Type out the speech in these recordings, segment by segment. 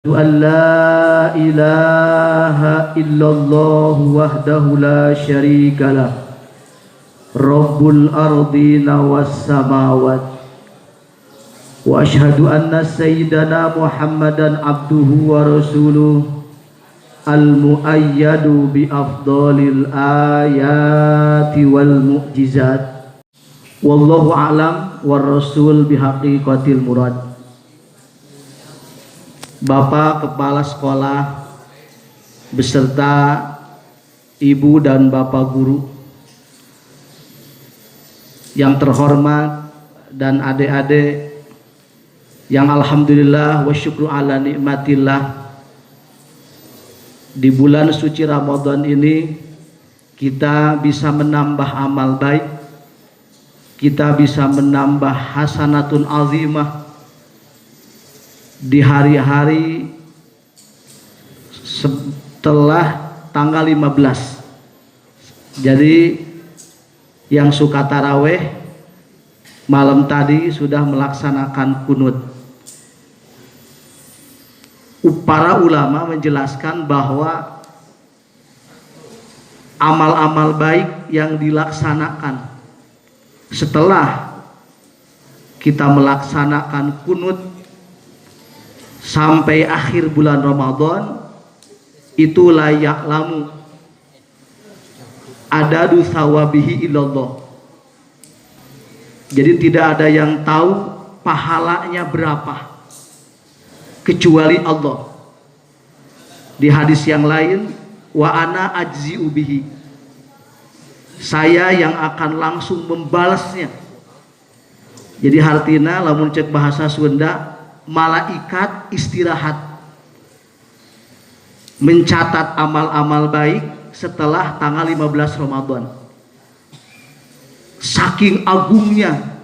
أن لا إله إلا الله وحده لا شريك له رب الأرضين والسماوات وأشهد أن سيدنا محمدا عبده ورسوله المؤيد بأفضل الآيات والمعجزات والله أعلم والرسول بحقيقة المراد. Bapak Kepala Sekolah beserta Ibu dan Bapak Guru yang terhormat dan adik-adik yang alhamdulillah wa syukru ala nikmatillah, di bulan suci Ramadan ini kita bisa menambah amal baik, kita bisa menambah hasanatun azimah di hari-hari setelah tanggal 15. Jadi yang suka taraweh malam tadi sudah melaksanakan kunut. Para ulama menjelaskan bahwa amal-amal baik yang dilaksanakan setelah kita melaksanakan kunut sampai akhir bulan Ramadan itu layak lamu adadu thawabihi illallah. Jadi tidak ada yang tahu pahalanya berapa kecuali Allah. Di hadis yang lain, wa ana ajzi'u bihi, saya yang akan langsung membalasnya. Jadi artinya lamun cek bahasa Sunda, malaikat istirahat mencatat amal-amal baik setelah tanggal 15 Ramadan. Saking agungnya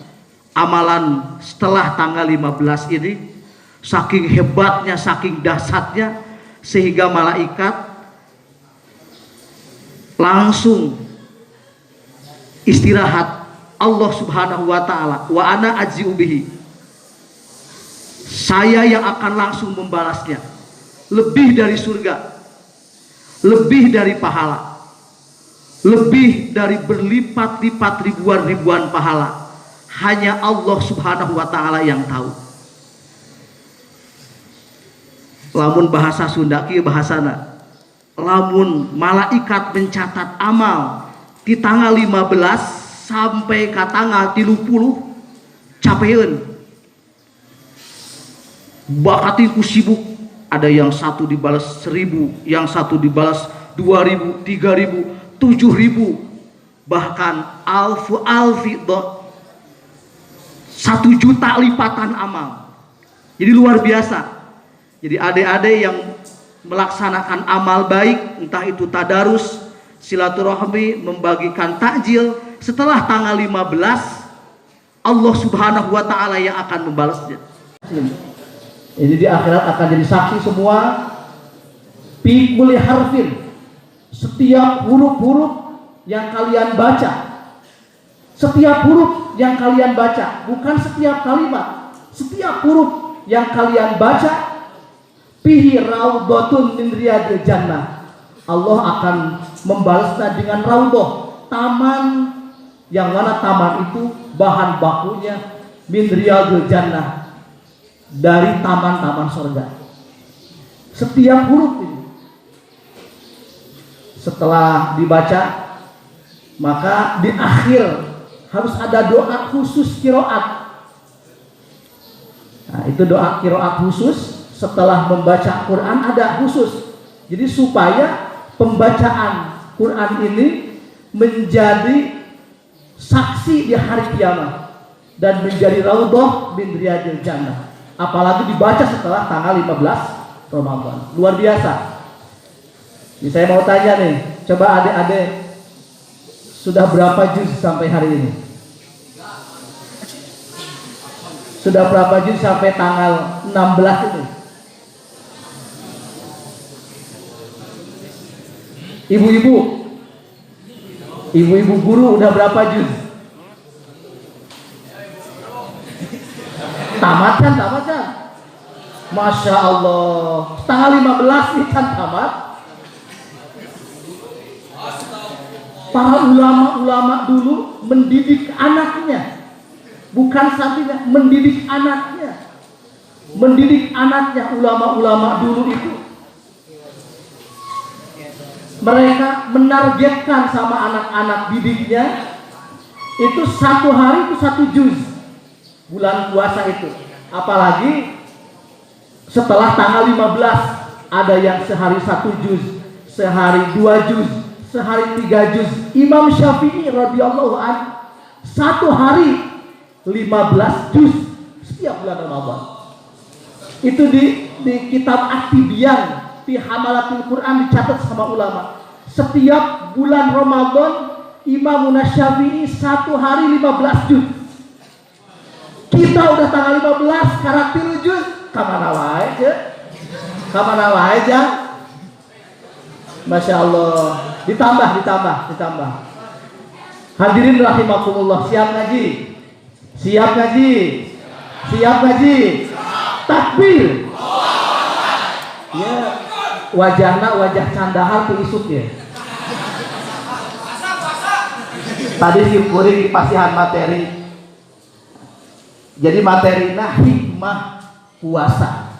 amalan setelah tanggal 15 ini, saking hebatnya, saking dahsyatnya, sehingga malaikat langsung istirahat. Allah Subhanahu wa taala, wa ana ajzi'u bihi, saya yang akan langsung membalasnya, lebih dari surga, lebih dari pahala, lebih dari berlipat-lipat ribuan pahala. Hanya Allah Subhanahu wa taala yang tahu. Lamun bahasa Sunda kieu bahasana, lamun malaikat mencatat amal di tanggal 15 sampai ke tanggal 30 capeun, bakatiku sibuk, ada yang satu dibalas 1000, yang satu dibalas 2000, 3000, 7000, bahkan alfi 1.000.000 lipatan amal. Jadi luar biasa. Jadi adik-adik yang melaksanakan amal baik, entah itu tadarus, silaturahmi, membagikan takjil, setelah tanggal 15 Allah Subhanahu wa taala yang akan membalasnya. Ini di akhirat akan jadi saksi semua. Fi kulli harfin, setiap huruf-huruf yang kalian baca, setiap huruf yang kalian baca, bukan setiap kalimat, setiap huruf yang kalian baca, fihi raudhatun min riyadil jannah, Allah akan membalasnya dengan raudhah, taman, yang mana taman itu bahan bakunya min riyadil jannah, dari taman-taman surga. Setiap huruf ini setelah dibaca, maka di akhir harus ada doa khusus qiraat. Nah, itu doa qiraat khusus setelah membaca Quran, ada khusus. Jadi supaya pembacaan Quran ini menjadi saksi di hari kiamat dan menjadi raudhah min riyadil jannah. Apalagi dibaca setelah tanggal 15 Ramadan. Luar biasa. Ini saya mau tanya nih, coba adik-adik sudah berapa juz sampai hari ini? Sudah berapa juz sampai tanggal 16 ini? Ibu-ibu guru udah berapa juz? Tamat kan? Masya Allah, tanggal 15 nih kan tamat. Para ulama-ulama dulu mendidik anaknya, bukan santrinya, mendidik anaknya. Mendidik anaknya, ulama-ulama dulu itu mereka menargetkan sama anak-anak didiknya itu satu hari itu 1 juz bulan puasa itu. Apalagi setelah tanggal 15 ada yang sehari 1 juz, sehari 2 juz, sehari 3 juz. Imam Syafi'i radhiyallahu anhu 1 hari 15 juz setiap bulan Ramadan. Itu di kitab At-Tibyan fi Hamalatil Quran dicatat sama ulama. Setiap bulan Ramadan Imam Syafi'i 1 hari 15 juz. Kita udah tanggal 15 karakter juz, kamana wae je? Kamana wae je? Masya Allah. Ditambah. Hadirin rahimakumullah, siap ngaji? Siap ngaji? Takbir. Ya, wajahna wajah candahar tuh isuk ya. Tadi diukurin di pasihan materi. Jadi materinya hikmah puasa.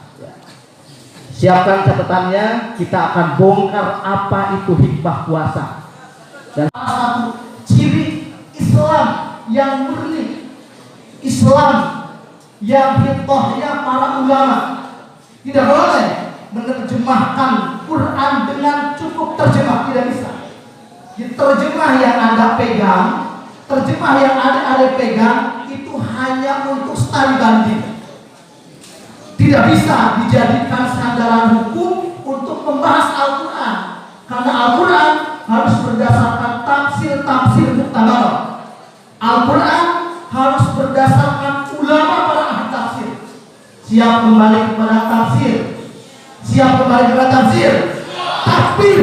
Siapkan catatannya, kita akan bongkar apa itu hikmah puasa. Dan satu ciri Islam yang murni, Islam yang hitohnya para ulama, tidak boleh menerjemahkan Quran dengan cukup terjemah, tidak bisa. Terjemah yang Anda pegang, terjemah yang Anda pegang itu hanya untuk studi banding. Tidak bisa dijadikan sandaran hukum untuk membahas Al-Quran, karena Al-Quran harus berdasarkan tafsir muktabar. Al-Quran harus berdasarkan ulama para ahli tafsir. Siap kembali kepada tafsir? Takbir.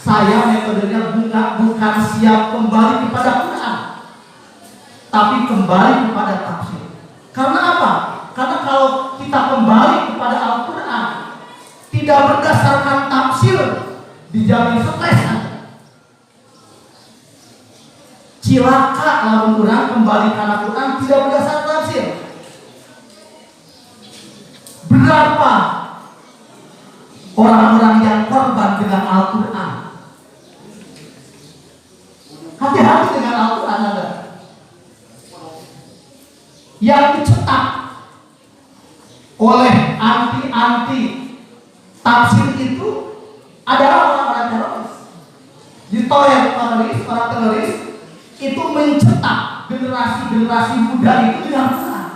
Saya metodenya bukan siap kembali kepada Quran, tapi kembali kepada tafsir. Karena apa? Karena kalau kita kembali kepada Al-Quran tidak berdasarkan tafsir, dijamin stres. Cilaka lamun orang kembali ke Al-Quran tidak berdasarkan tafsir. Berapa orang-orang yang korban dengan Al-Quran? Hati-hati dengan Al-Quran Anda. Yang dicetak oleh anti tafsir itu adalah orang-orang teroris. Ditoyek para teroris itu mencetak generasi muda itu dengan Quran,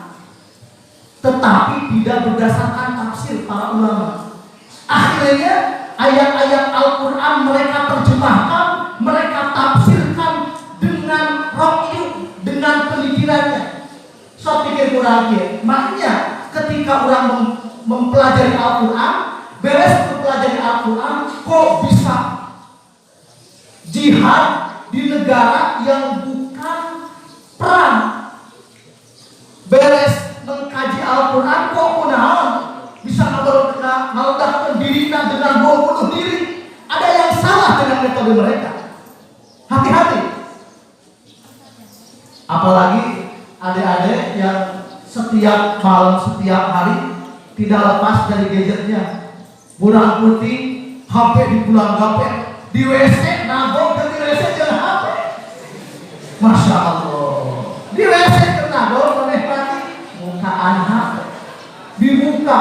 tetapi tidak berdasarkan tafsir para ulama. Akhirnya ayat-ayat Al-Quran mereka terjemahkan, mereka tafsirkan dengan rohyu, dengan pemikirannya. So pikir kurang ya. Makanya ketika orang mempelajari Al-Quran, beres mempelajari Al-Quran, kok bisa jihad di negara yang bukan perang? Beres mengkaji Al-Quran, kok kunaon bisa meledakan dirinya dengan bom bunuh diri? Ada yang salah dengan metode mereka. Hati-hati. Apalagi adik-adik yang setiap malam, setiap hari tidak lepas dari gadgetnya. Bulan putih, HP di bulan gapet, di WC, nabok dan di WC jangan HP. Masya Allah. Di WC nabok, menikmati mukaan HP. Dibuka.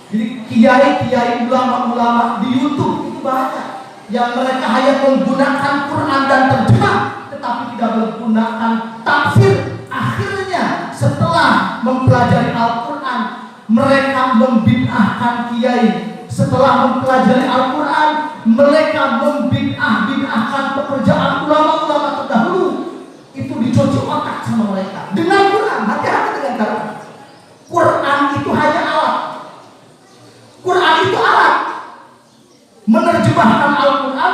Jadi kiai-kiai ulama-ulama di YouTube itu banyak yang mereka hanya menggunakan Quran dan terjemah, tetapi tidak menggunakan tafsir. Akhirnya setelah mempelajari Al-Quran, mereka membid'ahkan kiai. Setelah mempelajari Al-Quran, mereka membid'ahkan pekerjaan ulama-ulama terdahulu. Itu dicuci otak sama mereka dengan Quran. Hati-hati dengan Quran. Quran itu hanya alat. Quran itu alat. Menerjemahkan Al-Quran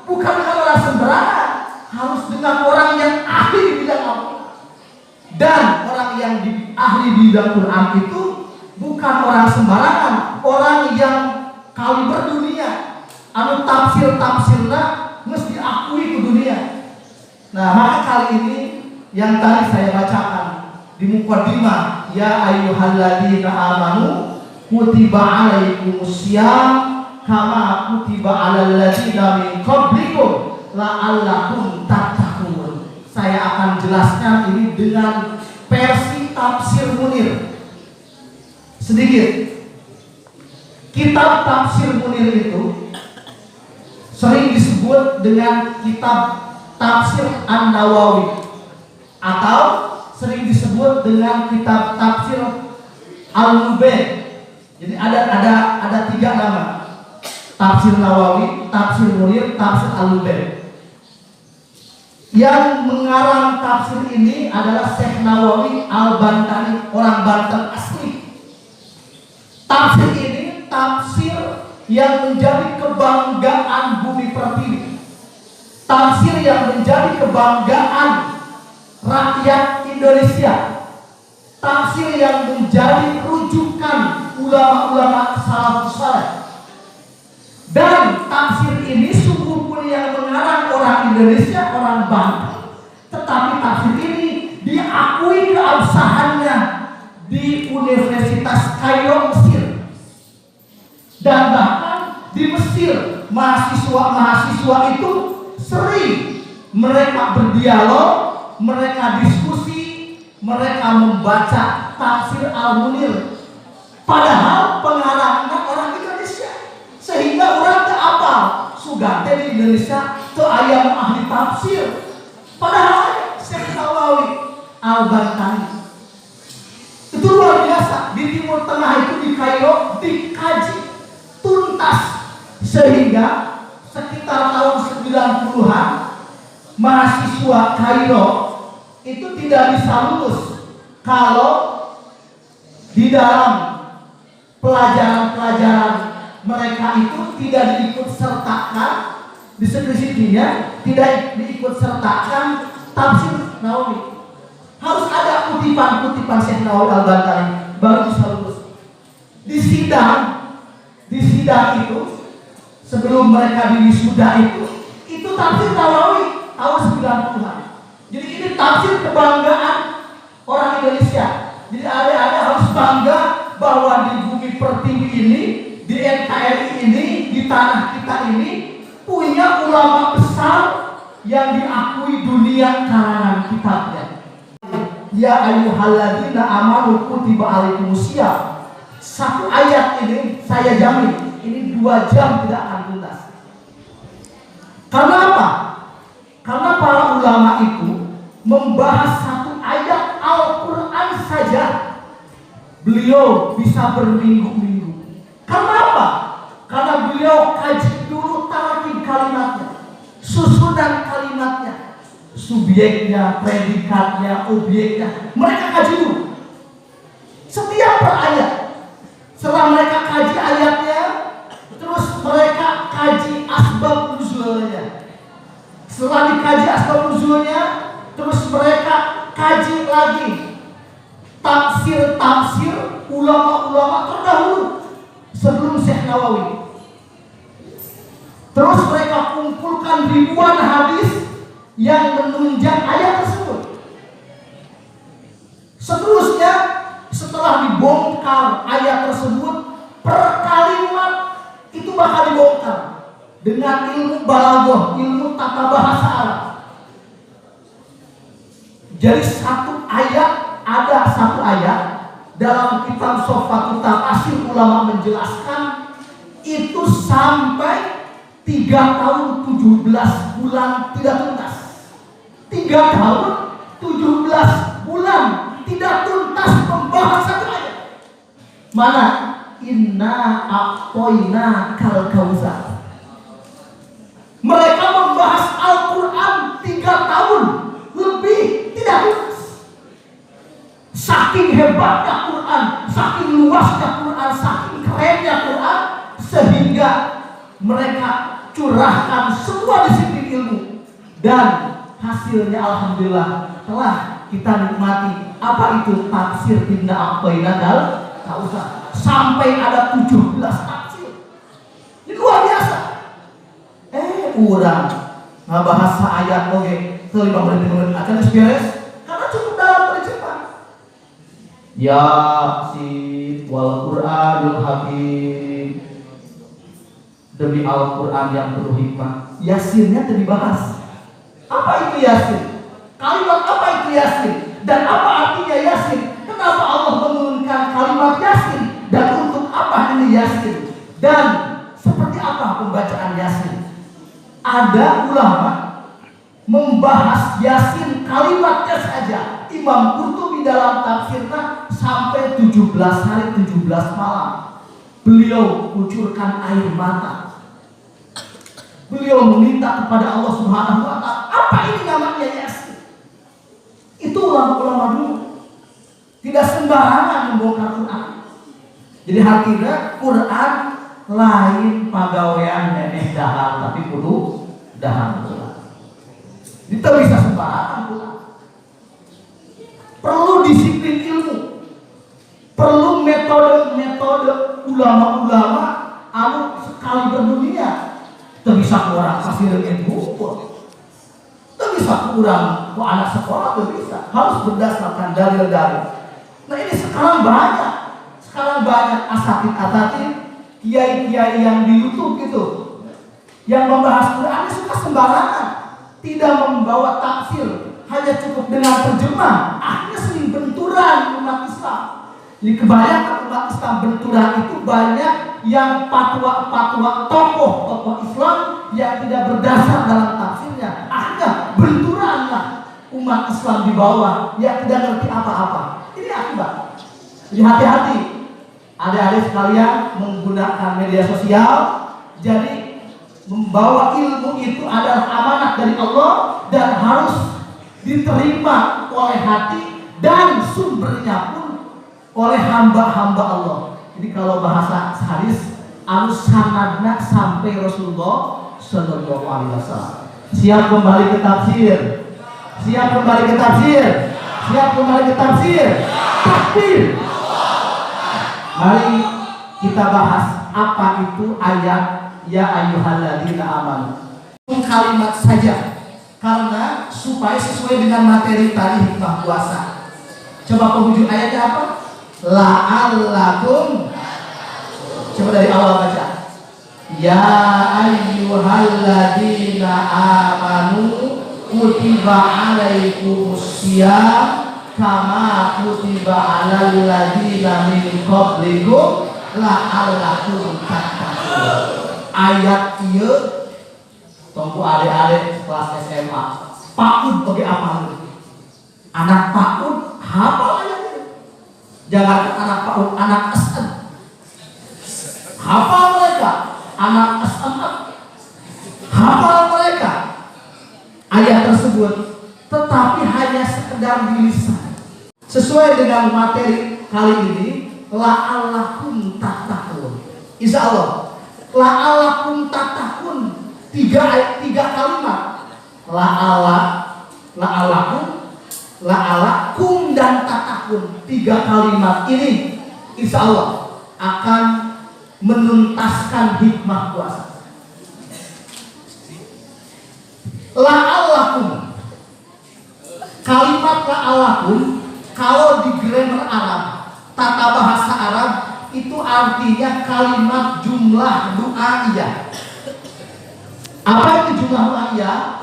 bukan dengan orang sembarangan, harus dengan orang yang ahli di bidang Al-Quran. Dan orang yang ahli di bidang Quran itu bukan orang sembarangan, orang yang kaliber dunia, anu tafsirna mesti diakui ke dunia. Nah, maka kali ini yang tadi saya bacakan di muqaddimah, ya ayyuhalladzina amanu kutiba alaikumusiyam kama kutiba alal ladzina min qablikum la'allakum tattaqun. Saya akan jelaskan ini dengan versi tafsir Munir. Sedikit. Kitab tafsir Munir itu sering disebut dengan kitab tafsir An-Nawawi atau sering disebut dengan kitab tafsir Al-Mubain. Jadi ada tiga nama: tafsir Nawawi, tafsir Munir, tafsir Al-Mubain. Yang mengarang tafsir ini adalah Syekh Nawawi Al-Bantani, orang Banten asli. Tafsir ini tafsir yang menjadi kebanggaan bumi pertiwi, tafsir yang menjadi kebanggaan rakyat Indonesia, tafsir yang menjadi rujukan ulama-ulama salafus saleh. Dan tafsir ini sungguh pun yang mengarang orang Indonesia, orang Banten, tetapi tafsir ini diakui keabsahannya di Universitas Kairo, Mesir. Dan bahkan di Mesir mahasiswa itu sering mereka berdialog, mereka diskusi, mereka membaca tafsir Al-Munir. Padahal pengarangnya orang Indonesia, sehingga orang tak apa sugate di Indonesia ke ayam ahli tafsir. Padahal Syekh Nawawi Al-Bantani itu luar biasa. Di Timur Tengah itu, di Kairo, dikaji tuntas, sehingga sekitar tahun 90-an mahasiswa Kairo itu tidak bisa lulus kalau di dalam pelajaran-pelajaran mereka itu tidak diikut sertakan, diskusinya tidak diikut sertakan tafsir Nawawi. Harus ada kutipan-kutipan Syekh Nawawi Al-Bantani baru bisa lulus. Di sidang itu, sebelum mereka diwisuda itu tafsir Nawawi tahun 90-an. Jadi ini tafsir kebanggaan orang Indonesia. Jadi ada harus bangga bahwa di bumi pertiwi ini, di NKRI ini, di tanah kita ini punya ulama besar yang diakui dunia karangan kitabnya. Ya ayyuhalladzina amanu kutiba alaikumusiyam. Satu ayat ini saya jamin ini 2 jam tidak akan tuntas. Karena apa? Karena para ulama itu membahas satu ayat Al-Quran saja, beliau bisa berminggu-minggu. Karena apa? Karena beliau kaji dulu tarkib kalimatnya, susunan kalimatnya, subjeknya, predikatnya, objeknya. Mereka kaji dulu setiap per ayat. Setelah mereka kaji ayatnya, terus mereka kaji asbab nuzulnya. Setelah dikaji asbab nuzulnya, terus mereka kaji lagi tafsir-tafsir ulama-ulama terdahulu sebelum Syekh Nawawi. Terus mereka kumpulkan ribuan hadis yang menunjang ayat tersebut. Seterusnya, setelah dibongkar ayat tersebut per kalimat itu bakal dibongkar dengan ilmu balaghah, ilmu tata bahasa Arab. Jadi ada satu ayat dalam kitab Sofatut Tafsir, ulama menjelaskan itu sampai 3 tahun 17 bulan tidak tuntas. 3 tahun 17 bulan tidak tuntas membahas satu ayat. Mana? Inna a'toina kal kausar. Mereka membahas Al-Quran 3 tahun lebih tidak tuntas. Saking hebatnya Quran, saking luasnya Quran, saking kerennya Quran, sehingga mereka curahkan semua disiplin ilmu, dan hasilnya alhamdulillah telah kita nikmati. Apa itu tafsir Inna A'toina kal Tak usah. Sampai ada 17 tafsir. Ini luar biasa. Urang ngabahas ayat oge 5 menit akan beres karena cukup dalam terjemah. Yasin wal Qur'anul Hakim. Demi Al-Quran yang penuh hikmah. Yasinnya dibahas. Apa itu Yasin? Kalimat apa itu Yasin? Dan apa artinya Yasin? Kenapa Allah menurunkan kalimat Yasin? Dan untuk apa ini Yasin? Dan seperti apa pembacaan Yasin? Ada ulama membahas Yasin kalimatnya saja. Imam Qurtubi dalam tafsirnya sampai 17 hari 17 malam. Beliau kucurkan air mata. Beliau meminta kepada Allah Subhanahu wa Ta'ala, apa ini namanya Yasin? Itu ulama-ulama dulu. Tidak sembarangan membongkar Quran. Jadi akhirnya Quran lain pagawean nenek dahar, tapi kudu dahar Quran. Itu bisa sembarangan Quran. Perlu disiplin ilmu. Perlu metode-metode ulama-ulama anu sekali berdunia. Tidak bisa orang kasih ilmu, tidak bisa kurang ke anak sekolah, tidak bisa. Harus berdasarkan dalil-dalil. Nah ini sekarang banyak asatid, kiai-kiai yang di YouTube gitu, yang membahas Quran ini suka sembarangan, tidak membawa tafsir, hanya cukup dengan terjemah. Akhirnya sering benturan umat Islam. Jadi kebanyakan umat Islam benturan itu banyak yang fatwa-fatwa tokoh Islam yang tidak berdasar dalam tafsirnya. Akhirnya benturanlah umat Islam di bawah yang tidak ngerti apa-apa. Ini akibat. Jadi hati-hati adik-adik sekalian menggunakan media sosial. Jadi membawa ilmu itu adalah amanat dari Allah dan harus diterima oleh hati dan sumbernya pun oleh hamba-hamba Allah. Jadi kalau bahasa hadis anu sanadna sampai Rasulullah Sallallahu Alaihi Wasallam. Siap kembali ke tafsir. Siap kembali ke tafsir. Siap kembali ke tafsir. Takbir. Mari kita bahas apa itu ayat ya ayyuhalladzina amanu. Kalimat saja karena supaya sesuai dengan materi tadi hikmah puasa. Coba penghujung ayatnya apa? La'allakum. Coba dari awal baca. Ya ayyuhalladzina amanu kutiba alaikumusiyam kama kutiba alal ladzina min qablikum la'allakum tattaqun. Ayat ieu tunggu adik-adik kelas SMA. Pakun bagi apa? Anak pakun hafal ayat. Jangan anak PAUD, anak SM. Hafal mereka. Anak SMA. Hafal mereka ayat tersebut. Tetapi hanya sekedar di lisan. Sesuai dengan materi kali ini, la'allakum tattaqun. Insyaallah. La'allakum tattaqun. Tiga kalimat. La'alakum dan tatakun. 3 kalimat ini insya Allah akan menuntaskan hikmah puasa. La'alakum, kalimat la'alakum kalau di grammar Arab, tata bahasa Arab itu artinya kalimat jumlah du'aiyah. Apa itu jumlah du'aiyah?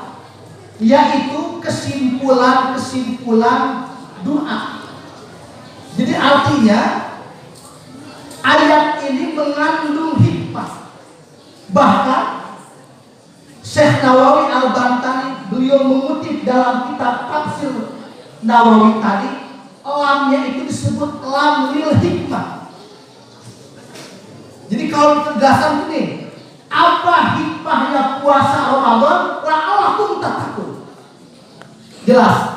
Yaitu kesimpulan doa. Jadi artinya ayat ini mengandung hikmah. Bahkan Syekh Nawawi Al-Bantani beliau mengutip dalam kitab tafsir Nawawi tadi, lamnya itu disebut lam lil hikmah. Jadi kalau tegasan ini, apa hikmahnya puasa Ramadan? La'allakum tattaqun. Jelas.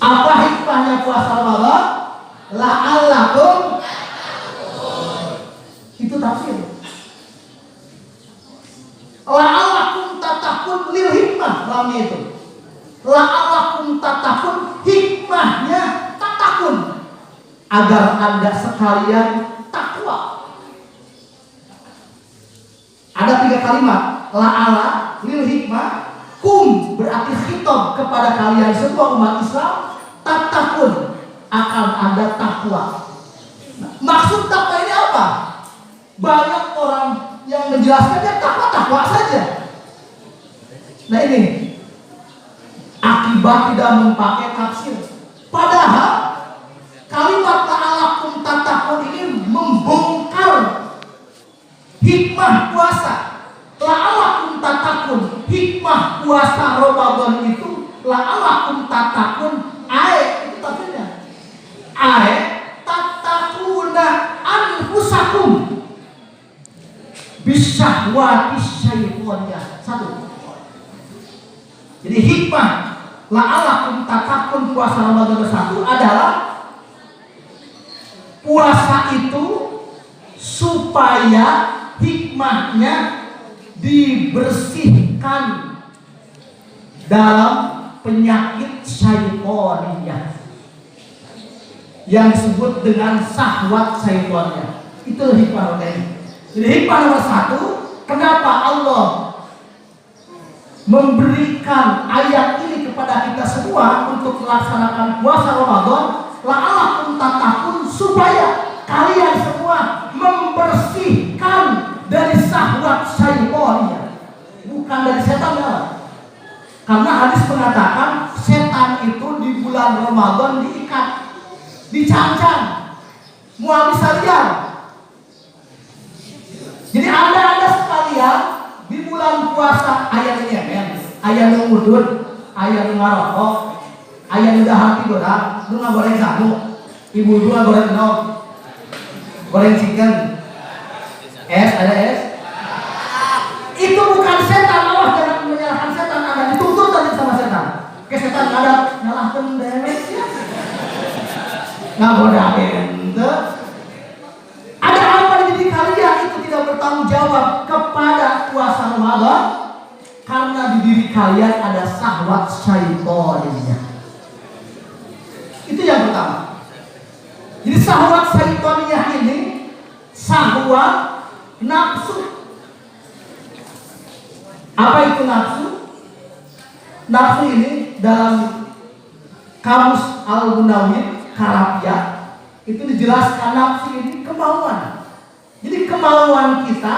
Apa hikmahnya puasa Ramadan? La'allakum tattaqun. Itu tafsir. La'allakum tattaqun lil hikmah, lamnya itu. La'allakum tattaqun, hikmahnya tatakun. agar Anda sekalian takwa. Ada 3 kalimat, la'ala, lil hikmah, kum berarti khitab kepada kalian semua umat Islam, tatakun akan Anda takwa. Maksud takwa ini apa? Banyak orang yang menjelaskannya takwa saja. Nah ini akibat tidak memakai tafsir. Padahal kalimat ta'alakum tatakun ini membongkar hikmah puasa. La'alakum tatakun, hikmah puasa Ramadan itu la'alakum tatakun, itu tafsirnya. Tatakuna anfusakum bisyahwati syaitaniyah. 1. Jadi hikmah la'alakum tatakun puasa Ramadan 1 adalah puasa itu supaya hikmahnya dibersihkan dalam penyakit syaitaniyah yang disebut dengan syahwat syaitaniyah. Itu hikmah nomor 1. Jadi hikmah nomor 1, kenapa Allah memberikan ayat ini kepada kita semua untuk melaksanakan puasa Ramadan, la'alakum tatakun, supaya kalian semua membersihkan dari syahwat syaitaniyah, bukan dari setan ya. Karena hadis mengatakan setan itu di bulan Ramadan diikat, dicancang, mual bisa liar. Jadi anda sekalian di bulan puasa ayat nyemen, ayat ngudut, ayat ngarokok, ayat udah hati goreng, lu nggak goreng jamu, ibu nggak goreng enok, goreng chicken, ada es. Itu bukan setan, Allah jangan menyalahkan setan, Anda dituntut tadi sama setan. Ke setan ada nyalahkan demek ya. Nggak godain tuh. Ada apa di diri kalian itu tidak bertanggung jawab kepada puasa Ramadan? Karena di diri kalian ada syahwat syaitaniyah. Itu yang pertama. Jadi syahwat syaitaniyah ini syahwat nafsu. Apa itu nafsu? Nafsu ini dalam kamus Al-Munawwir Karafiyah itu dijelaskan nafsu ini kemauan. Jadi kemauan kita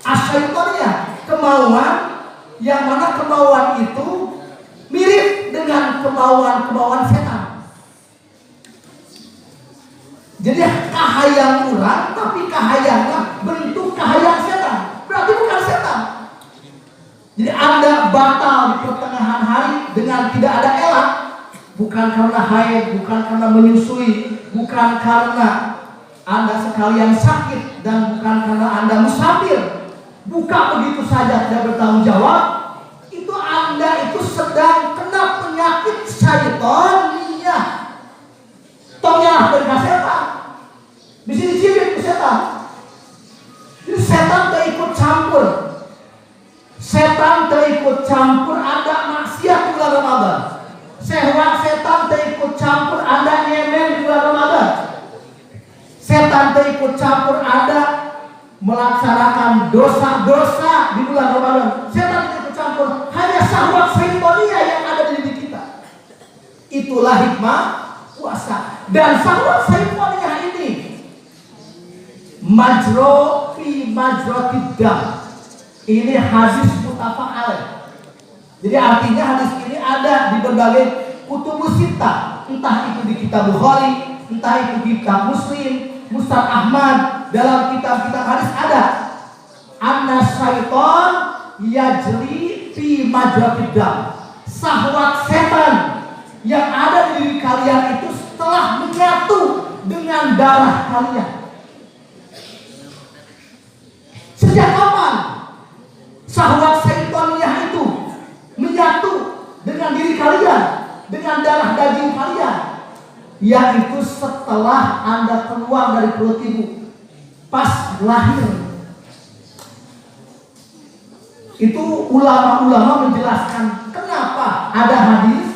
asyaitaniyah, kemauan yang mana kemauan itu mirip dengan kemauan setan. Jadi kahayang orang, tapi kahayangnya bentuk kahayang setan. Berarti bukan setan. Jadi Anda batal di pertengahan hari dengan tidak ada elak, bukan karena haid, bukan karena menyusui, bukan karena Anda sekalian sakit, dan bukan karena Anda musafir. Buka begitu saja tidak bertanggung jawab. Itu Anda itu sedang kena penyakit syaitaniyah. Tongnya berkah setan. Bisa dicibir ke setan. Jadi setan terikut campur. Setan terikut campur ada maksiat di bulan Ramadan. Syahwat setan terikut campur ada nyemen di bulan Ramadan. Setan terikut campur ada melaksanakan dosa-dosa di bulan Ramadan. Setan terikut campur hanya syahwat syaitaniyah yang ada di diri kita. Itulah hikmah puasa. Dan syahwat syaitaniyah ini majro fi majrotid dam. Ini hadis muttafaq alaih. Jadi artinya hadis ini ada di berbagai kutubus sittah, entah itu di kitab Bukhari, entah itu di kitab Muslim, Musnad Ahmad, dalam kitab-kitab hadis ada. Anna syaitan yajri fi majratid dam. Syahwat setan yang ada di diri kalian itu setelah menyatu dengan darah kalian. Sejak kapan syahwat syaitaniyah itu menyatu dengan diri kalian, dengan darah daging kalian? Yaitu setelah Anda keluar dari perut ibu, pas lahir. Itu ulama-ulama menjelaskan kenapa ada hadis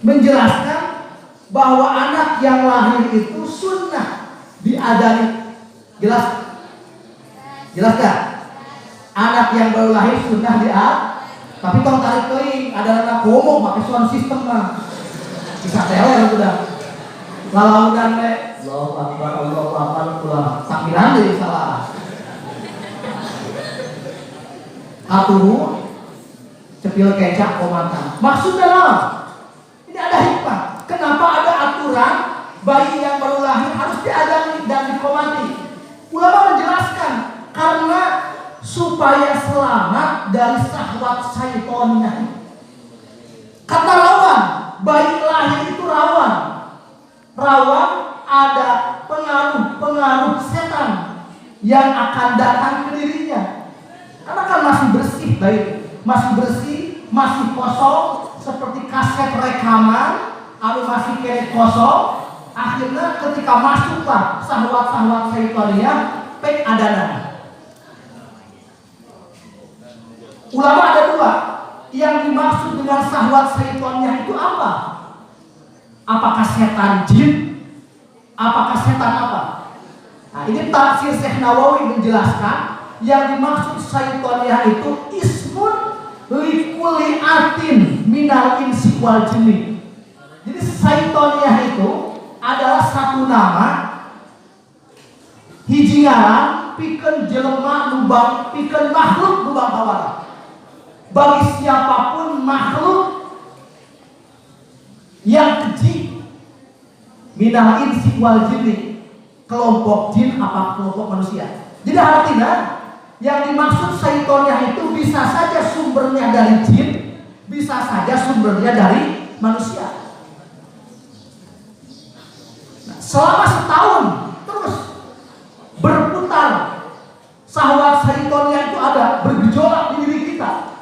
menjelaskan bahwa anak yang lahir itu sunnah diadani. Jelas? Jelas gak? Anak yang baru lahir sunnah diadani. Tapi kalau tarik keling, ada anak ngomong pakai sound system mah bisa teler udah. Lalu dan Allahu Akbar pulang takbiran jadi salah. Atuh cepil kecap komandan. Maksudnya apa? Ini ada hikmah. Kenapa ada aturan bayi yang baru lahir harus diadani dan dikomandi? Ulama menjelaskan karena supaya selamat dari syahwat syaitonnya. Kata rawan, bayi lahir itu rawan. Rawan ada pengaruh setan yang akan datang ke dirinya. Karena kan masih bersih bayi, masih bersih, masih kosong, seperti kaset rekaman, masih kayak kosong. Akhirnya ketika masuklah syahwat syaitonnya, pek adana. Ulama ada dua. Yang dimaksud dengan syahwat syaitonnya itu apa? Apakah setan jin? Apakah setan apa? Nah, ini tafsir Syekh Nawawi menjelaskan yang dimaksud syaitonnya itu ismun likulli atin minal insi wal jinni. Jadi syaitonnya itu adalah satu nama hiji ngaran pikeun jelema nubang pikeun makhluk nubang hawara. Bagi siapapun makhluk yang keji minal insi wal jinni, kelompok jin apa kelompok manusia. Jadi artinya yang dimaksud syaitonnya itu bisa saja sumbernya dari jin, bisa saja sumbernya dari manusia. Nah, selama setahun terus berputar syahwat syaitonnya itu ada bergejolak di diri kita.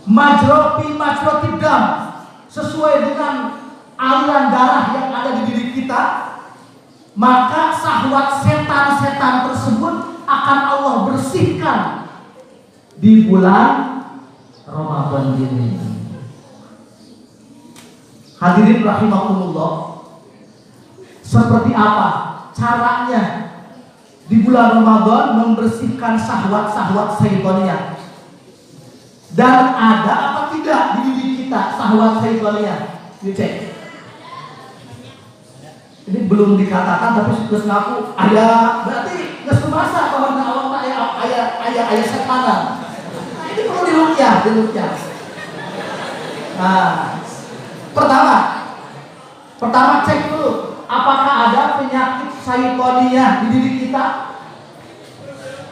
Majroti dam sesuai dengan aliran darah yang ada di diri kita, maka syahwat setan-setan tersebut akan Allah bersihkan di bulan Ramadan ini. Hadirin rahimakumullah, seperti apa caranya di bulan Ramadan membersihkan syahwat syaitonnya? Dan ada apa tidak di diri kita syahwat syaitonnya? Dicek. Ini belum dikatakan tapi sudah ngaku ada, berarti nggak semasa bahwa awak ayah setanan. Nah, ini perlu dilukyah. Nah, pertama cek dulu apakah ada penyakit syaitoniyah di diri kita.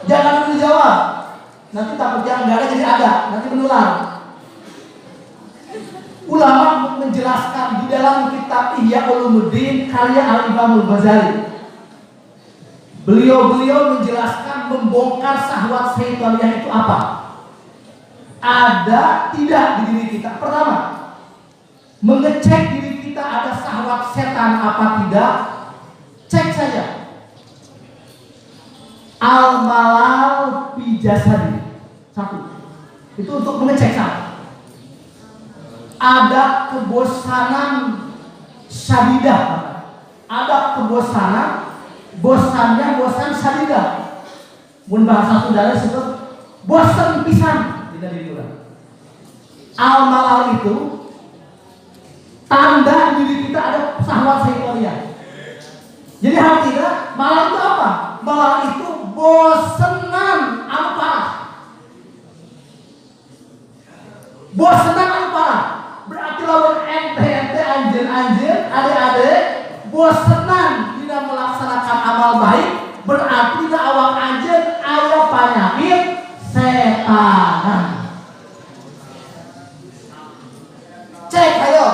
Jangan dulu dijawab. Nanti takutnya nggak ada jadi ada, nanti menular. Ulama menjelaskan di dalam kitab Ihya Ulumuddin karya Al-Imam Al-Ghazali. Beliau menjelaskan membongkar syahwat syaitaniyah itu apa? Ada tidak di diri kita? Pertama, mengecek diri kita ada syahwat setan apa tidak? Cek saja. Al-malal fi jasadi. Satu. Itu untuk mengecek satu. Ada kebosanan syadidah. Ada kebosanan, bosan syadidah. Mun bahasa Sunda disebut bosan pisan di diri kita. Al-malal itu tanda diri kita ada syahwat syaitaniyah. Jadi artinya malal itu apa? Malal itu bosenan anu parah. Bosenan anu parah. Berarti lawan ente anjir ade-ade bosenan tidak melaksanakan amal baik, berarti tidak awak anjir aya penyakit setanan. Cek ayo.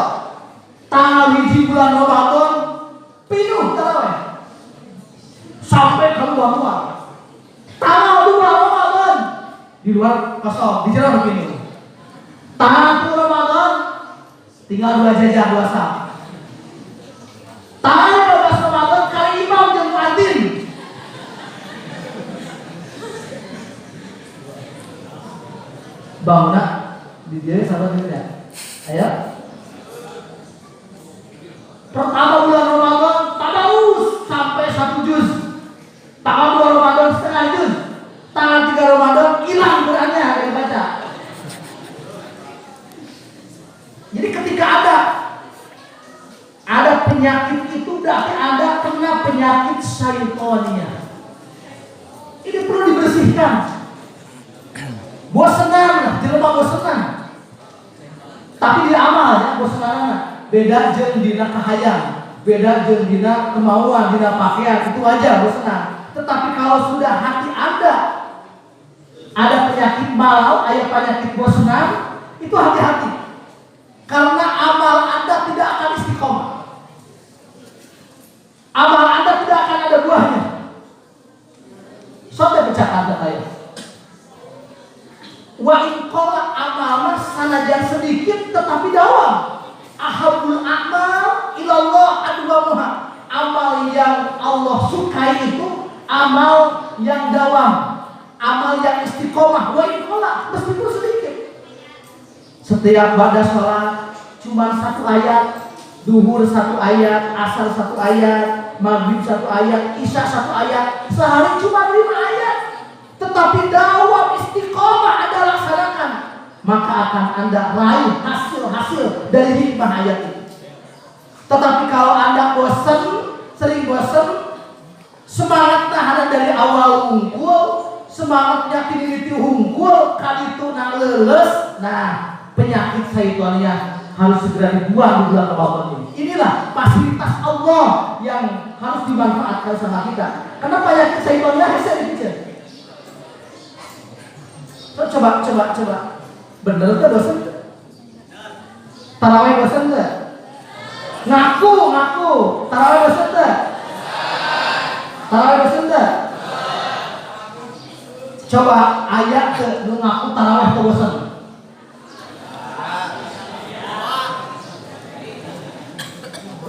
Tanggal hiji bulan Ramadan pinuh tarawih. Sampai keluar. Tanggal 2 Ramadan di luar kosong, di jalan begini. Tanggal 1 Ramadan tinggal 2 jajah puasa. Tanggal 12 Ramadan kali imam dan muadzin. Bangunlah di dia sama tidak. Ayo. membersihkan. Bosenan, jelema bosenan. Tapi dia amal ya bosenan. Beda jeung dina kahayang, beda jeung dina kemauan, dina pakaian, itu aja bosenan. Tetapi kalau sudah hati Anda ada penyakit malau, ada penyakit bosenan, itu hati-hati. Karena amal Anda tidak akan istiqomah. Amal Anda tidak akan ada buahnya. Sampai pecah Anda kayak. Wa in qala amalna sanajan sedikit tetapi dawam. Ahabul a'mal ilallah adwamuha. Amal yang Allah sukai itu amal yang dawam, amal yang istiqomah. Wa in qala meskipun sedikit. Setiap pada sholat cuma 1 ayat, duhur 1 ayat, asar 1 ayat, maghrib 1 ayat, isya 1 ayat, sehari cuma 5 ayat. Tetapi dawam istiqomah Anda laksanakan, maka akan Anda raih hasil-hasil dari hikmah ayat itu. Tetapi kalau Anda bosan, sering bosan, semangatnya hanya dari awal unggul, semangatnya kini unggul, kali itu nak leles, nah penyakit syaitannya harus segera dibuang di bulan Ramadan ini. Inilah fasilitas Allah yang harus dimanfaatkan sama kita. Karena penyakit syaitannya bisa dipikir. Coba. Bener ke dosen? Tarawih dosen ke? Ngaku. Tarawih dosen ke? Tarawih dosen ke? Coba ayat ke ngaku tarawih ke dosen.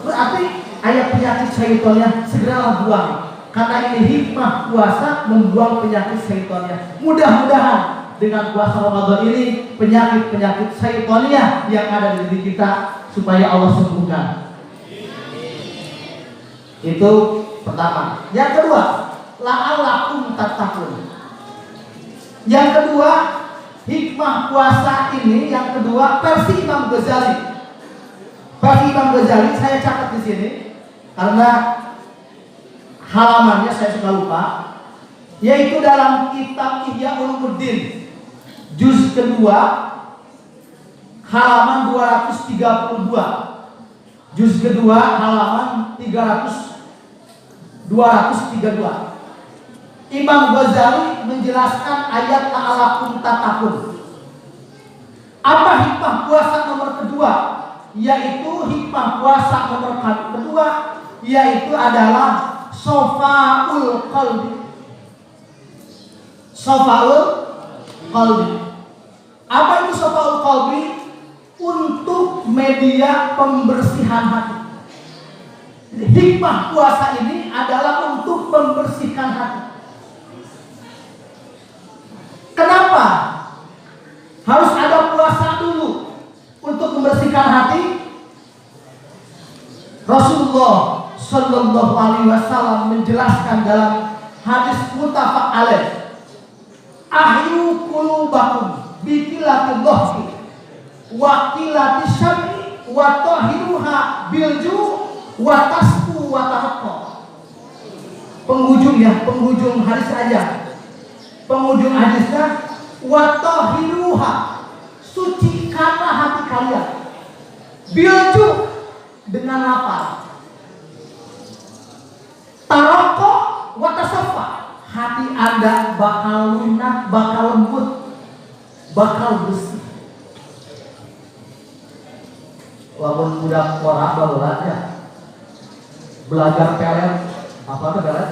Berarti ayat penyakit syaitannya segera buang. Karena ini hikmah puasa membuang penyakit syaitannya. Mudah-mudahan dengan puasa Ramadan ini penyakit-penyakit syaitannya yang ada di diri kita supaya Allah sembuhkan. Itu pertama. Yang kedua, la'allakum tattaqun. Yang kedua, hikmah puasa ini yang kedua versi Imam Ghazali. Versi Imam Ghazali saya catat di sini karena halamannya saya suka lupa, yaitu dalam kitab Ihya Ulumuddin juz kedua halaman 232. Juz kedua halaman 232. Imam Ghazali menjelaskan ayat la'allakum tattaqun. Apa hikmah puasa nomor kedua? Yaitu hikmah puasa nomor kedua yaitu adalah sofaul qalbi. Sofaul qalbi. Apa itu sofaul qalbi? Untuk media pembersihan hati. Jadi, hikmah puasa ini adalah untuk membersihkan hati. Kenapa harus ada puasa dulu untuk membersihkan hati? Rasulullah Shallallahu Alaihi Wasallam menjelaskan dalam hadis muttafaq alaih, ahyu qulubakum biqillati dhahki wa qillati syam'i wa tahiruha bilju wa tasfu wa taraqqa. Penghujung hadis aja. Penghujung hadisnya wa tahiruha, sucikanlah hati kalian. Bilju dengan apa? Taraqqa wa tasaffa, hati Anda bakal lunak, bakal lembut, bakal bersih. Walaupun udah orang barulah belajar pelet, apa tuh pelet?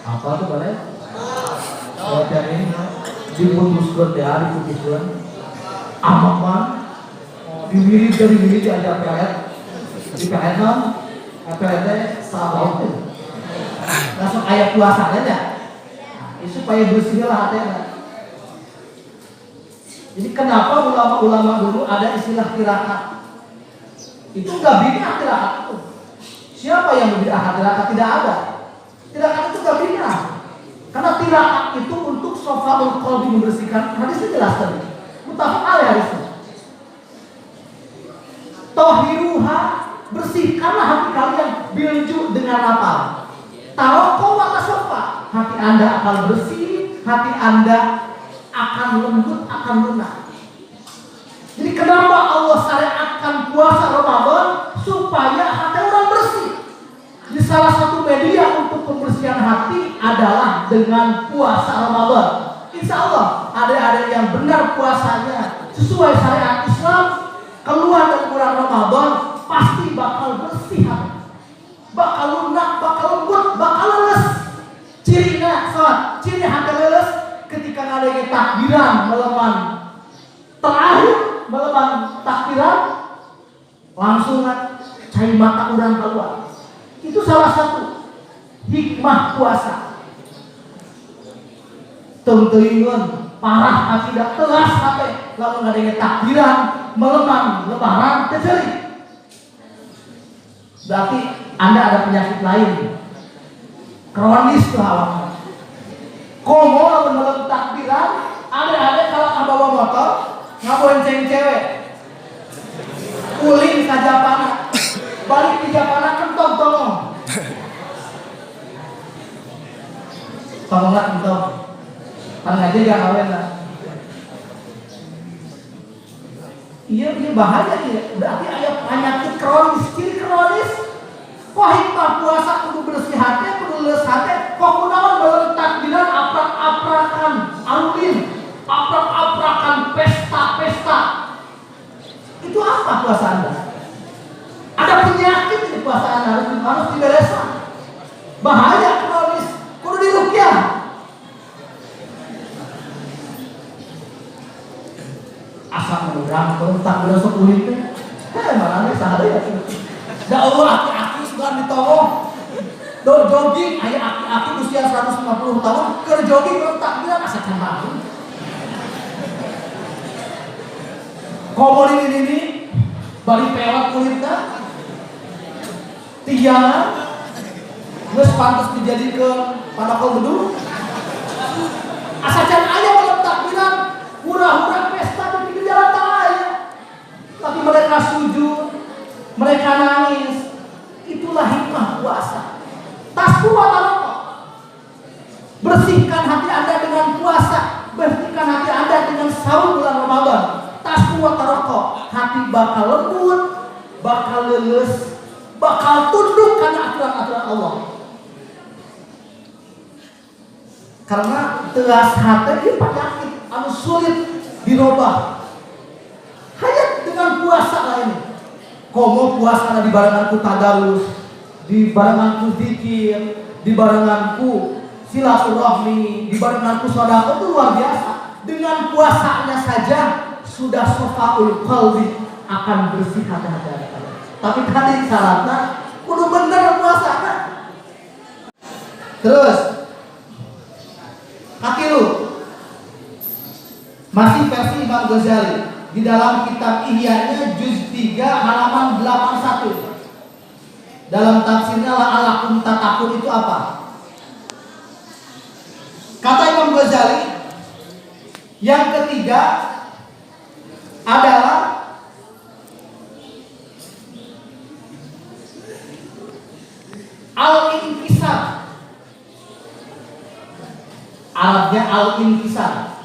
Apa tuh pelet? Belajar ini diputuskan amaman, diwirid dari wirid diajar pelet, di pelet peletnya sahabat itu. Langsung ayat puasanya ya, supaya bersihlah hatinya. Jadi kenapa ulama-ulama dulu ada istilah tirakat? Itu nggak bid'ah tirakat itu. Siapa yang berbid'ah tirakat? Tidak ada. Tirakat itu nggak bid'ah. Karena tirakat itu untuk sofaul qalbi, membersihkan. Hadisnya jelas tadi. Muttafaq alaih hadisnya. Tahiruha, bersihkanlah hati kalian bilju dengan apa? Taraqqa wa tasaffa, hati Anda akan bersih, hati Anda akan lembut, akan lunak. Jadi kenapa Allah syariatkan puasa Ramadan? Supaya hati orang bersih. Jadi salah satu media untuk pembersihan hati adalah dengan puasa Ramadan. Insya Allah adik-adik yang benar puasanya sesuai syariat Islam, keluar dari bulan Ramadan pasti bakal bersih hati, bakal lunak, bakal lembut, bakal leles. Cirinya, ciri hati leles ketika adanya takbiran meleman terakhir, meleman takbiran langsung cai mata orang keluar. Itu salah satu hikmah puasa. Tengteuingeun parah tidak telas hati lamun adanya takbiran meleman lebaran terjadi. Berarti Anda ada penyakit lain, kronis tuh awaknya. Komo lamun malam takbiran, ada kalau bawa motor ngabonceng cewek, uling ka Japana, balik di Japana kentong tolong, tolonglah kentong, kan aja gak kawin lah. Iya bahaya ya, berarti ada penyakit kronis, ciri kronis. Kok hikmah puasa kudu bersih hati, kudu leles hati, kok kunaon baru takbiran aprak-aprakan alulin, aprak-aprakan pesta-pesta. Itu apa puasa Anda? Ada penyakit di puasa Anda, harus dibereskan. Bahaya kronis, kudu diruqyah. Asal murang, kalau takbiran sepuluh itu, mana sehari ya? Ya Allah, aki-aki sudah ditolong. Jogging, ayah aki-aki usia 150 tahun, ke jogging belum takbiran asa cambang. Komor ini, balik pelak kulitnya, tiangan, terus pantas dijadikan padakol bedul. Asa can ayah belum takbiran, hura-hura pesta di pinggir jalan tengah. Tapi mereka sujud, mereka nangis. Itulah hikmah puasa. Tasku wa taroko. Bersihkan hati Anda dengan puasa, bersihkan hati Anda dengan sahur bulan Ramadan. Tasku wa taroko. Hati bakal lembut, bakal leles, bakal tunduk karena aturan-aturan Allah. Karena telas hati ini penyakit anu sulit dirubah. Hanya dengan puasa lainnya. Komo puasa di barenganku tadarus, di barenganku zikir, di barenganku silaturahmi, di barenganku sedekah, itu luar biasa. Dengan puasanya saja sudah sofaul qalbi, akan bersih hati-hati Anda. Tapi tadi syaratnya kudu bener puasanya. Terus kaki lu masih versi Imam Ghazali. Di dalam kitab Ihya'nya juz 3 halaman 81. Dalam tafsirnya la'alakum tatakun itu apa? Kata Imam Ghazali, yang ketiga adalah al-inkisar. Arabnya al-inkisar.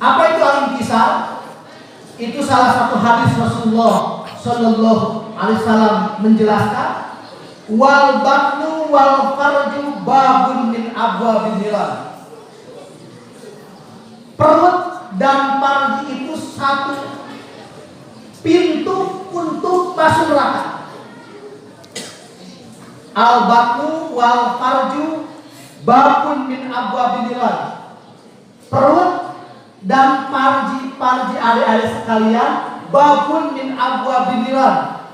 Apa itu al-inkisar? Itu salah satu hadis Rasulullah Sallallahu Alaihi Wasallam menjelaskan, wal batnu wal farju babun min abwabil niran. Perut dan farji itu satu pintu untuk masuk neraka. Al batnu wal farju babun min abwabil niran. Perut dan parji adik-adik sekalian, babun min abwabil niran,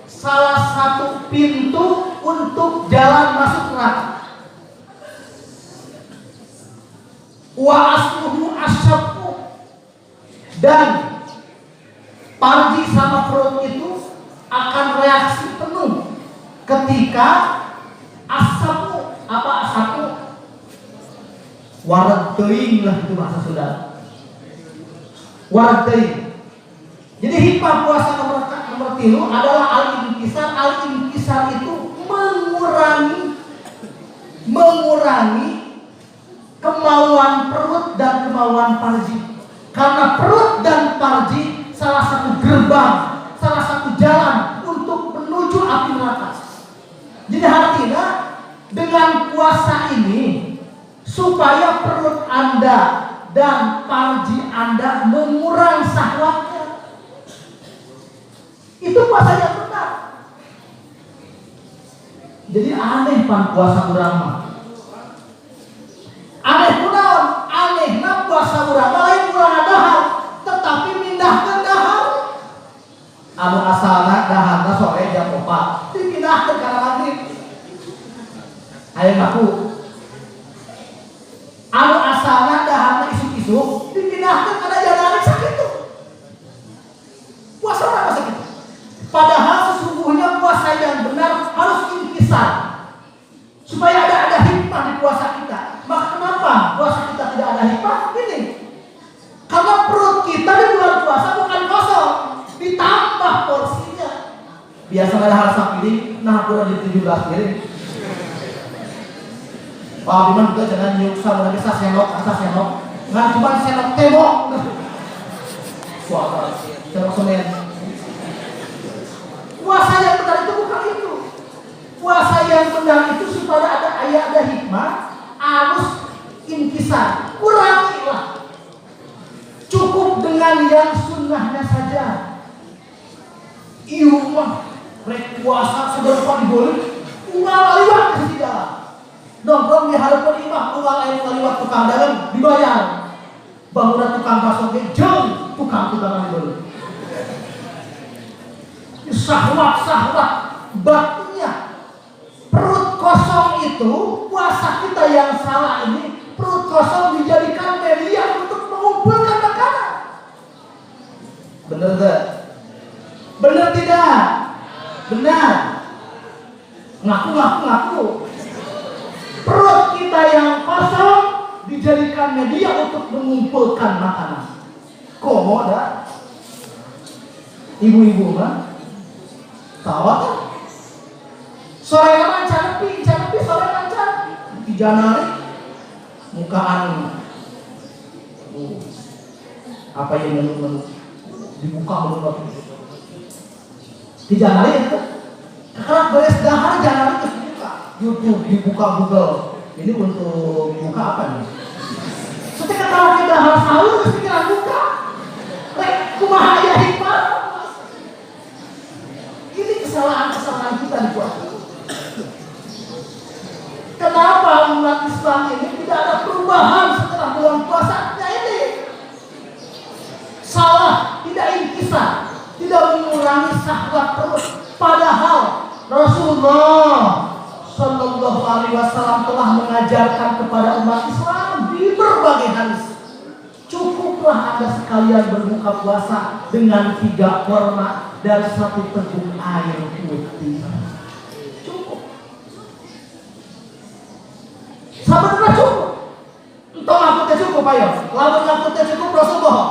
salah satu pintu untuk jalan masuk neraka. Wa asluhu asyaqqu, dan parji sama perut itu akan reaksi penuh ketika asapmu, apa asapmu? Warat teuing lah itu bahasa Sunda. Warai. Jadi hikmah puasa nomor 3 adalah al-inkisar. Al-inkisar itu mengurangi mengurangi kemauan perut dan kemauan farji. Karena perut dan farji salah satu gerbang, salah satu jalan untuk menuju api neraka. Jadi artinya dengan puasa ini supaya perut Anda dan farji Anda mengurangi syahwatnya. Itu puasa yang benar. Jadi aneh pan puasa urama. Aneh kunaon? Anehna puasa urama lain urang dahar, tetapi mindahkeun dahar. Anu asalna daharna sore jam 4, dipindahkeun kana maghrib. Aya ngaku. Anu asalna daharna isuk-isuk, dipindahkeun kana jam sakitu. Puasa urama sakitu. Padahal sesungguhnya puasa yang benar harus inkisar, supaya ada hikmah di puasa kita. Maka kenapa puasa kita tidak ada hikmah? Ini karena perut kita di bulan puasa bukan kosong, ditambah porsinya. Biasa ada hal sapiring, nah kurang di 17 piring. Pak Biman juga jangan nyuksa lagi senok, nggak cuma senok tembok. Suara senok semen. Puasa yang benar itu bukan itu. Puasa yang benar itu supaya ada hikmah, harus inkisar, kurangilah. Cukup dengan yang sunnahnya saja. Ieu mah rek puasa seberapa digoleh, unggal liwat ke segala. Nongkrong di harapan imah, unggal liwat tukang dagang dibayar. Bangunan tukang bakso ge jeung tukang-tukang digoleh. Syahwat batinnya. Perut kosong itu, puasa kita yang salah ini, perut kosong dijadikan media untuk mengumpulkan makanan. Benar gak? Benar tidak? Benar. Ngaku. Perut kita yang kosong dijadikan media untuk mengumpulkan makanan. Komoda. Ibu-ibu mah tawa kan? Sore mancan nepi sore mancan di Januari mukaan apa yang menu dibuka menu di Januari itu karena beres dahar Januari terus dibuka YouTube, dibuka Google. Ini untuk buka apa nih? Ketika kalau kita harus sahur terus pikiran buka kumaha aya hikmah. Ini kesalahan kita di puasa. Kenapa umat Islam ini tidak ada perubahan setelah bulan puasanya ini? Salah, tidak inkisar, tidak mengurangi syahwat perut. Padahal Rasulullah Shallallahu Alaihi Wasallam telah mengajarkan kepada umat Islam di berbagai hadis. Cukuplah Anda sekalian berbuka puasa dengan 3 kurma dan 1 teguk air putih. Cukup. Sahabat cukup. Entah aku teh cukup ayo. Lamun aku teh cukup Rasulullah.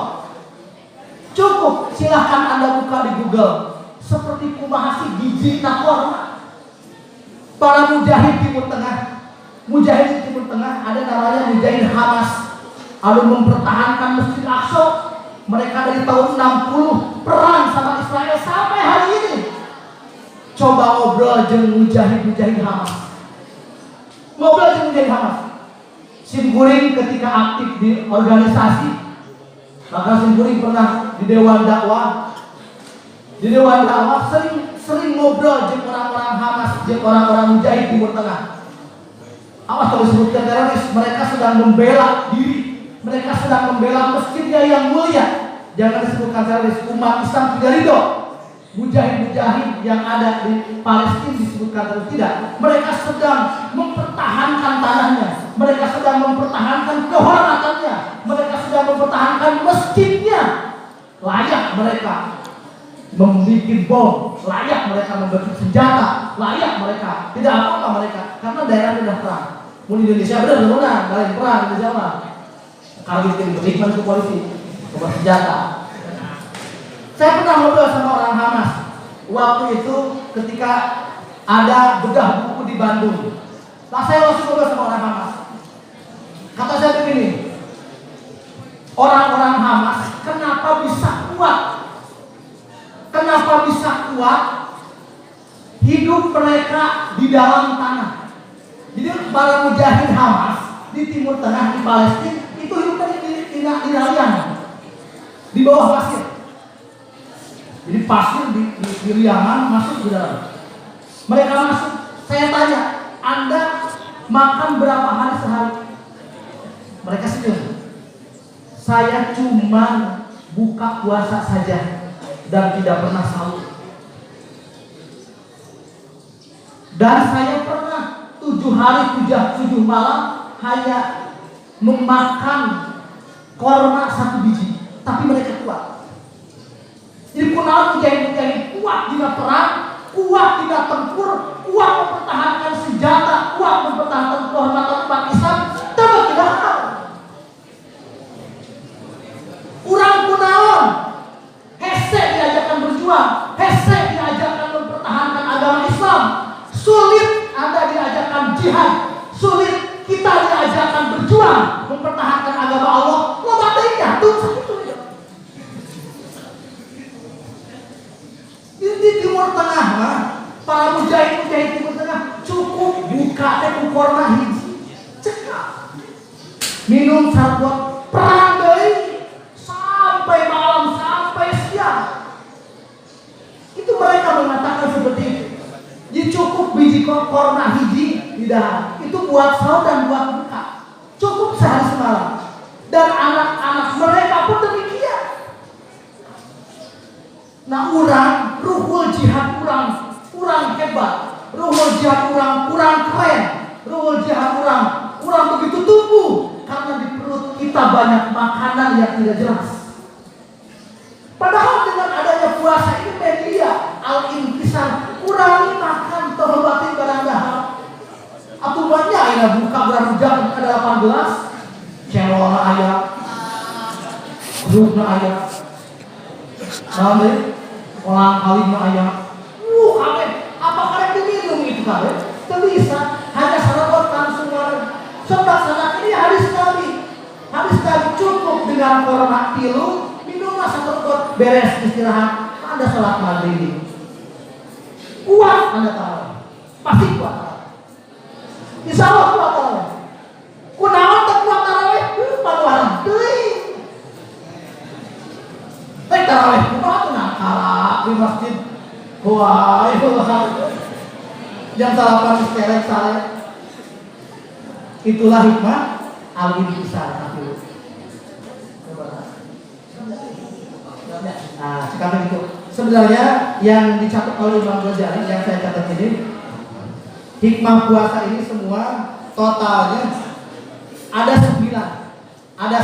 Cukup. Silahkan Anda buka di Google. Seperti kumaha sih biji kurma. Para mujahid Timur Tengah. Mujahid di Timur Tengah ada namanya Mujahid Hamas. Lalu mempertahankan Masjid Aqsa. Mereka dari tahun 60 perang sama Israel sampai hari ini. Coba ngobrol jeung mujahid Hamas. Ngobrol jeung mujahid Hamas. Simkuring ketika aktif di organisasi, maka Simkuring pernah di Dewan Dakwah. Di Dewan Dakwah sering ngobrol jeung orang-orang Hamas, jeung orang-orang mujahid Timur Tengah. Awas kalau disebutkan teroris, mereka sedang membela diri. Mereka sedang membela masjidnya yang mulia. Jangan disebutkan teroris. Umat Islam tidak ridho. Mujahid-mujahid yang ada di Palestina disebutkan teroris, tidak. Mereka sedang mempertahankan tanahnya. Mereka sedang mempertahankan kehormatannya. Mereka sedang mempertahankan masjidnya. Layak mereka membuat bom. Layak mereka membuat senjata. Layak mereka. Tidak apa-apa mereka. Karena daerah sudah perang. Mau Indonesia benar-benar dari perang di Jawa. Kalau bikin berikman ke polisi, ke senjata. Saya pernah ngobrol sama orang Hamas. Waktu itu ketika ada bedah buku di Bandung. Nah saya langsung ngobrol sama orang Hamas. orang-orang Hamas kenapa bisa kuat? Kenapa bisa kuat? Hidup mereka di dalam tanah. Jadi para mujahid Hamas di Timur Tengah, di Palestina, itu hidupnya di liang, di bawah pasir. Jadi pasir di liangan masuk di dalam. Mereka masuk. Saya tanya, Anda makan berapa hari sehari? Mereka senyum. Saya cuma buka puasa saja dan tidak pernah sahur. Dan saya pernah 7 hari 7 malam hanya memakan korma 1 biji. Tapi mereka kuat. Jadi kunaon mujahid kuat tidak perang, kuat tidak tempur, kuat mempertahankan senjata, kuat mempertahankan kehormatan umat Islam, tapi tidak tahu. Kurang kunaon, hese diajarkan berjuang, hese diajarkan mempertahankan agama Islam. Sulit Anda diajarkan jihad, sulit kita diajarkan berjuang mempertahankan agama Allah. Lo batainya tuh sakit. Di Timur Tengah mah para mujahid Timur Tengah cukup buka korma hiji cekak minum sarbuat perang deui sampai malam sampai siang. Itu mereka mengatakan seperti itu. Jadi cukup biji korma hiji di dahan itu buat sahur dan buat buka, cukup sehari semalam. Dan anak-anak mereka pun demikian. Nah, ruhul jihad kurang hebat, ruhul jihad kurang keren, ruhul jihad kurang begitu tumbuh karena di perut kita banyak makanan yang tidak jelas. Padahal dengan adanya puasa ini media al-inkisar, kurangi makan terobati barang dahar. Aku banyak ya buka barang jam ada 18, celor ayam, rubna ayam, sampai orang kalima ayam. Kalian apa kalian diminum itu kalian? Tidak bisa. Hanya sarapan semua. Sebab sanak ini hadis Nabi cukup dengan korma tilu, minumlah 1 pot beres istirahat. Anda sholat maghrib. Kuat Anda tahu, pasti kuat. Insya Allah kuat tahu. Kunaon tak kuat taraweh? Paduan teuing. Taraweh kumaha tuh nakala di masjid. Wah, itu jam 8 sekelek sare. Itulah hikmah al-intisar. Nah, sekarang itu sebenarnya yang dicatat oleh Imam Ghazali yang saya catat ini, hikmah puasa ini semua totalnya ada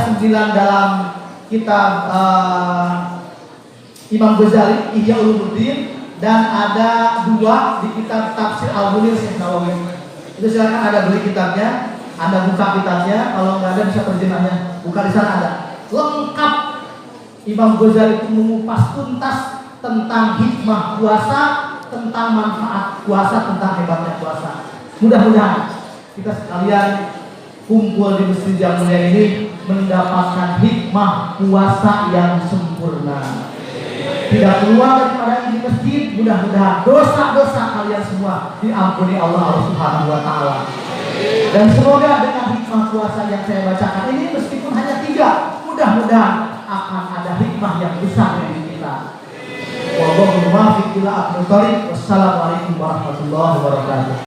9 dalam kitab Imam Ghazali Ihya Ulumuddin, dan ada 2 di kitab Tafsir Al-Munir Syekh Nawawi. Itu silakan Anda beli kitabnya, Anda buka kitabnya, kalau nggak ada bisa terjemahnya, buka di sana ada. Lengkap Imam Ghazali itu mengupas tuntas tentang hikmah puasa, tentang manfaat puasa, tentang hebatnya puasa. Mudah-mudahan kita sekalian kumpul di masjid yang mulia ini mendapatkan hikmah puasa yang sempurna. Tidak keluar daripada ini masjid, mudah-mudahan dosa-dosa kalian semua diampuni Allah Subhanahu wa taala. Dan semoga dengan hikmah puasa yang saya bacakan ini, meskipun hanya 3, mudah-mudahan akan ada hikmah yang besar dari kita. Wassalamualaikum warahmatullahi wabarakatuh.